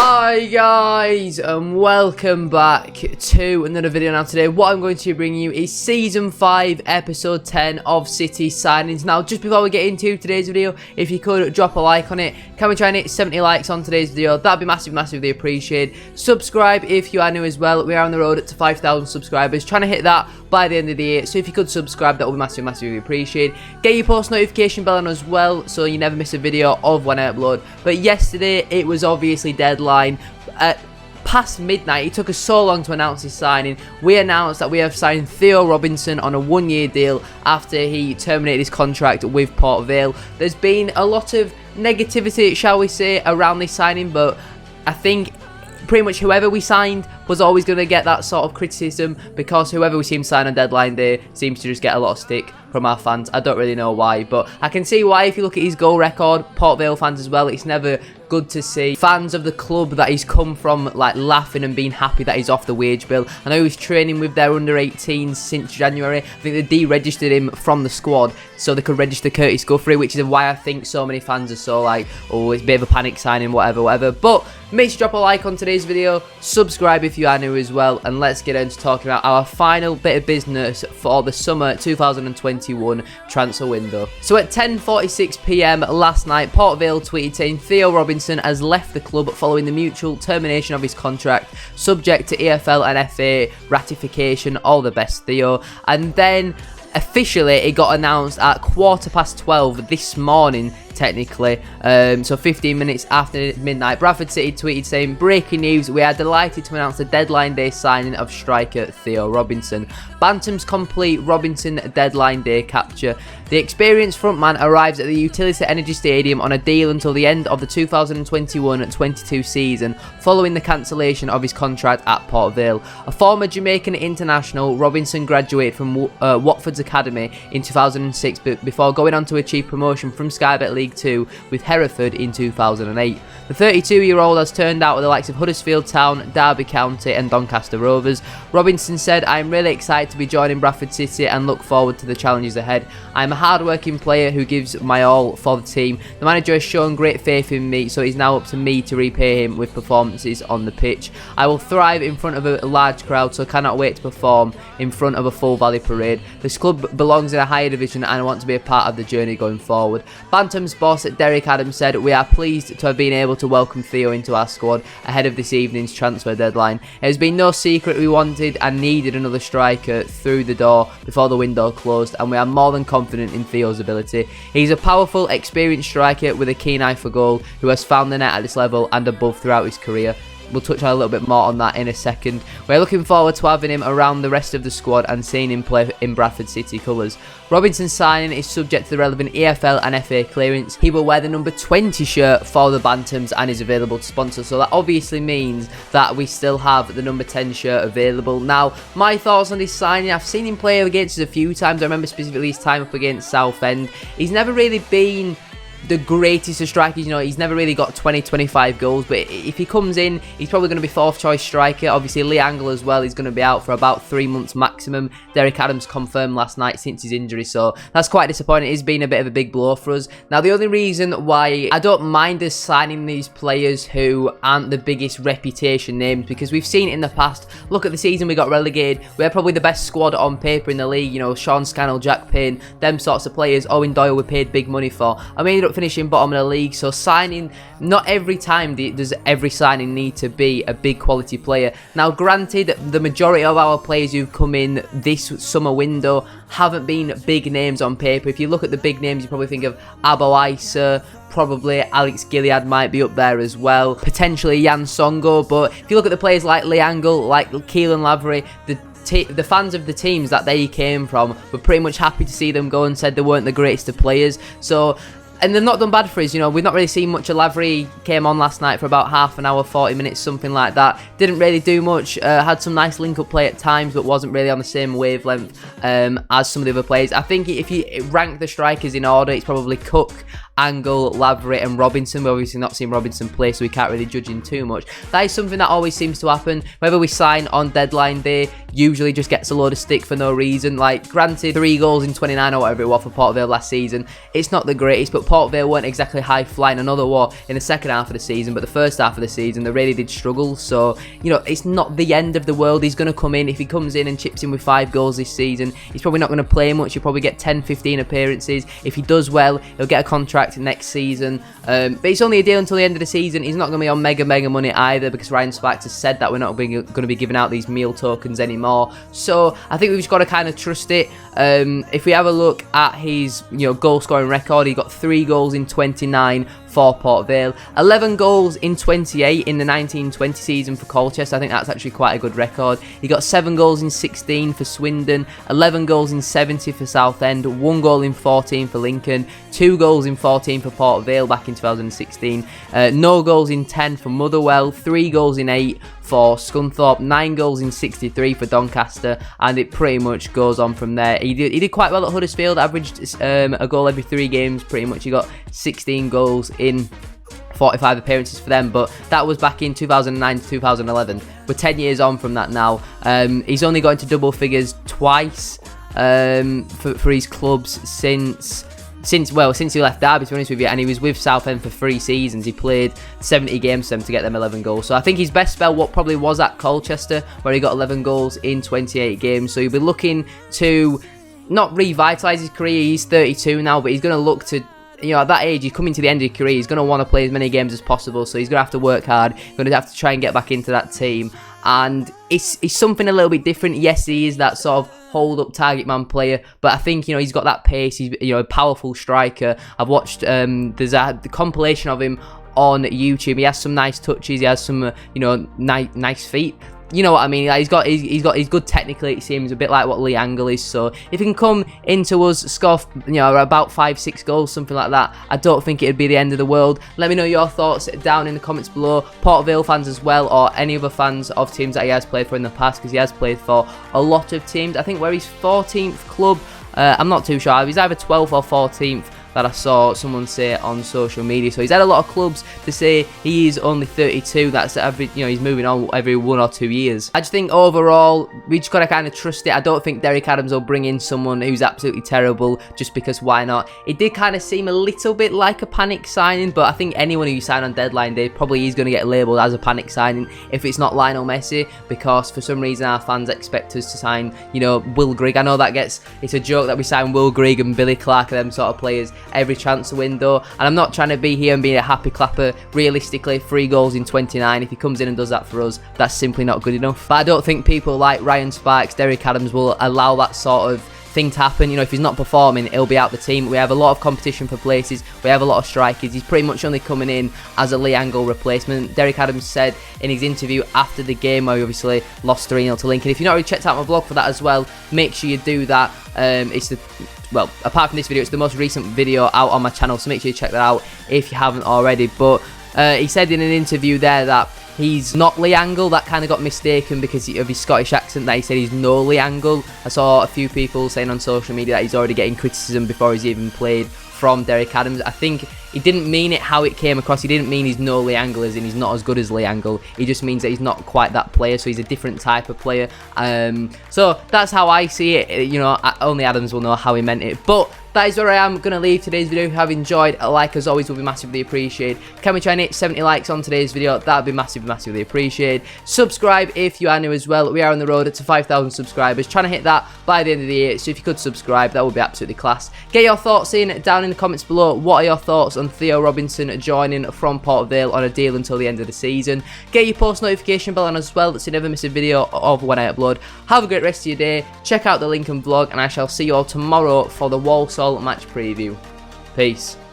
Hi guys, and welcome back to another video. Now today what I'm going to bring you is Season 5 Episode 10 of City Signings. Now just before we get into today's video, if you could drop a like on it. Can we try and hit 70 likes on today's video? That'd be massively appreciated. Subscribe if you are new as well. We are on the road to 5,000 subscribers, trying to hit that by the end of the year. So if you could subscribe, that would be massively appreciated. Get your post notification bell on as well, so you never miss a video of when I upload. But yesterday it was obviously deadline at past midnight. It took us so long to announce his signing. We announced that we have signed Theo Robinson on a one-year deal after he terminated his contract with Port Vale. There's been a lot of negativity, shall we say, around this signing, but I think pretty much whoever we signed was always going to get that sort of criticism, because whoever we seem to sign on deadline day seems to just get a lot of stick from our fans. I don't really know why, but I can see why if you look at his goal record. Port Vale fans as well, it's never good to see fans of the club that he's come from like laughing and being happy that he's off the wage bill. I know he was training with their under 18s since January. I think they deregistered him from the squad so they could register Curtis Guthrie, which is why I think so many fans are so like, oh, it's a bit of a panic signing, whatever. But make sure to drop a like on today's video, subscribe if you are new as well, and let's get into talking about our final bit of business for the summer 2021 transfer window. So at 10:46 PM last night, Port Vale tweeted saying Theo Robinson has left the club following the mutual termination of his contract, subject to EFL and FA ratification. All the best, Theo. And then officially it got announced at 12:15 this morning, technically, so 15 minutes after midnight. Bradford City tweeted saying, breaking news, we are delighted to announce the deadline day signing of striker Theo Robinson. Bantam's complete Robinson deadline day capture. The experienced frontman arrives at the Utility Energy Stadium on a deal until the end of the 2021-22 season, following the cancellation of his contract at Port Vale. A former Jamaican international, Robinson graduated from Watford's academy in 2006 before going on to achieve promotion from Sky Bet League 2 with Hereford in 2008. The 32-year-old has turned out with the likes of Huddersfield Town, Derby County and Doncaster Rovers. Robinson said, I am really excited to be joining Bradford City and look forward to the challenges ahead. I am a hard-working player who gives my all for the team. The manager has shown great faith in me, so it's now up to me to repay him with performances on the pitch. I will thrive in front of a large crowd, so cannot wait to perform in front of a full Valley parade. This club belongs in a higher division and I want to be a part of the journey going forward. Bantam's boss Derek Adams said, we are pleased to have been able to welcome Theo into our squad ahead of this evening's transfer deadline. It has been no secret we wanted and needed another striker through the door before the window closed, and we are more than confident in Theo's ability. He's a powerful, experienced striker with a keen eye for goal who has found the net at this level and above throughout his career. We'll touch on a little bit more on that in a second. We're looking forward to having him around the rest of the squad and seeing him play in Bradford City colours. Robinson's signing is subject to the relevant EFL and FA clearance. He will wear the number 20 shirt for the Bantams and is available to sponsor. So that obviously means that we still have the number 10 shirt available. Now, my thoughts on this signing, I've seen him play against us a few times. I remember specifically his time up against Southend. He's never really been the greatest of strikers, you know, he's never really got 20-25 goals, but if he comes in, he's probably going to be fourth choice striker. Obviously Lee Angle as well, he's going to be out for about 3 months maximum. Derek Adams confirmed last night since his injury, so that's quite disappointing. It's been a bit of a big blow for us. Now the only reason why I don't mind us signing these players who aren't the biggest reputation names, because we've seen it in the past. Look at the season we got relegated, we had probably the best squad on paper in the league, you know, Sean Scannell, Jack Payne, them sorts of players. Owen Doyle we paid big money for, and we ended up finishing bottom of the league. So signing, not every time does every signing need to be a big quality player. Now granted, the majority of our players who've come in this summer window haven't been big names on paper. If you look at the big names, you probably think of Abo Issa, probably Alex Gilead might be up there as well, potentially Jan Songo. But if you look at the players like Lee Angle, like Keelan Lavery, the fans of the teams that they came from were pretty much happy to see them go and said they weren't the greatest of players. So, and they've not done bad for us, you know. We've not really seen much of Lavery. Came on last night for about half an hour, 40 minutes, something like that. Didn't really do much. Had some nice link-up play at times, but wasn't really on the same wavelength as some of the other players. I think if you rank the strikers in order, it's probably Cook Angle, Lavery and Robinson. We've obviously not seen Robinson play, so we can't really judge him too much. That is something that always seems to happen. Whether we sign on deadline day usually just gets a load of stick for no reason. Like, granted, 3 goals in 29 or whatever it was for Port Vale last season, it's not the greatest, but Port Vale weren't exactly high flying. Another war in the second half of the season, but the first half of the season they really did struggle. So, you know, it's not the end of the world. He's going to come in. If he comes in and chips in with 5 goals this season, he's probably not going to play much. He'll probably get 10-15 appearances. If he does well, he'll get a contract next season, but it's only a deal until the end of the season. He's not going to be on mega money either, because Ryan Sparks has said that we're not going to be giving out these meal tokens anymore. So I think we've just got to kind of trust it. If we have a look at his, you know, goal scoring record, he got 3 goals in 29 for Port Vale, 11 goals in 28 in the 19-20 season for Colchester. I think that's actually quite a good record. He got 7 goals in 16 for Swindon, 11 goals in 70 for Southend, 1 goal in 14 for Lincoln, 2 goals in 14 for Port Vale back in 2016, no goals in 10 for Motherwell, 3 goals in 8 for Scunthorpe, 9 goals in 63 for Doncaster, and it pretty much goes on from there. He did quite well at Huddersfield, averaged a goal every 3 games pretty much. He got 16 goals in 45 appearances for them, but that was back in 2009 to 2011. We're 10 years on from that now. He's only got into double figures twice for his clubs since he left Derby, to be honest with you, and he was with Southend for 3 seasons. He played 70 games for them to get them 11 goals. So I think his best spell probably was at Colchester, where he got 11 goals in 28 games. So he'll be looking to not revitalise his career. He's 32 now, but he's going to look to, you know, at that age, he's coming to the end of his career. He's going to want to play as many games as possible. So he's going to have to work hard. He's going to have to try and get back into that team. And it's something a little bit different. Yes, he is that sort of hold up target man player, but I think, you know, he's got that pace. He's, you know, a powerful striker. I've watched there's the compilation of him on YouTube. He has some nice touches. He has some you know, nice feet. You know what I mean? Like, he's good technically. It seems a bit like what Lee Angle is. So if he can come into us, score, you know, about 5-6 goals, something like that, I don't think it'd be the end of the world. Let me know your thoughts down in the comments below. Port Vale fans as well, or any other fans of teams that he has played for in the past, because he has played for a lot of teams. I think we're his 14th club. I'm not too sure. He's either 12th or 14th. That I saw someone say on social media. So he's had a lot of clubs. To say he is only 32, that's every, you know, he's moving on every 1 or 2 years. I just think overall we just gotta kind of trust it. I don't think Derek Adams will bring in someone who's absolutely terrible just because why not. It did kind of seem a little bit like a panic signing, but I think anyone who you sign on deadline day probably is going to get labelled as a panic signing if it's not Lionel Messi, because for some reason our fans expect us to sign, you know, Will Grigg. I know that it's a joke that we sign Will Grigg and Billy Clark and them sort of players every transfer window, and I'm not trying to be here and be a happy clapper. Realistically, 3 goals in 29, if he comes in and does that for us, that's simply not good enough. But I don't think people like Ryan Sparks, Derek Adams will allow that sort of thing to happen. You know, if he's not performing, he'll be out the team. We have a lot of competition for places. We have a lot of strikers. He's pretty much only coming in as a Lee Angle replacement. Derek Adams said in his interview after the game, where he obviously lost 3-0 to Lincoln. If you've not already checked out my vlog for that as well, make sure you do that. Well, apart from this video, it's the most recent video out on my channel, so make sure you check that out if you haven't already. But he said in an interview there that he's not Lee Angle. That kind of got mistaken because of his Scottish accent, that he said he's no Lee Angle. I saw a few people saying on social media that he's already getting criticism before he's even played from Derek Adams. I think he didn't mean it how it came across. He didn't mean he's no Lee Angle as in he's not as good as Lee Angle. He just means that he's not quite that player, so he's a different type of player. So that's how I see it. You know, only Adams will know how he meant it. But that is where I am going to leave today's video. If you have enjoyed, a like as always will be massively appreciated. Can we try and hit 70 likes on today's video? That would be massively appreciated. Subscribe if you are new as well. We are on the road to 5,000 subscribers. Trying to hit that by the end of the year. So if you could subscribe, that would be absolutely class. Get your thoughts in down in the comments below. What are your thoughts on Theo Robinson joining from Port Vale on a deal until the end of the season? Get your post notification bell on as well, so you never miss a video of when I upload. Have a great rest of your day. Check out the Lincoln vlog, and I shall see you all tomorrow for the Walsall match preview. Peace.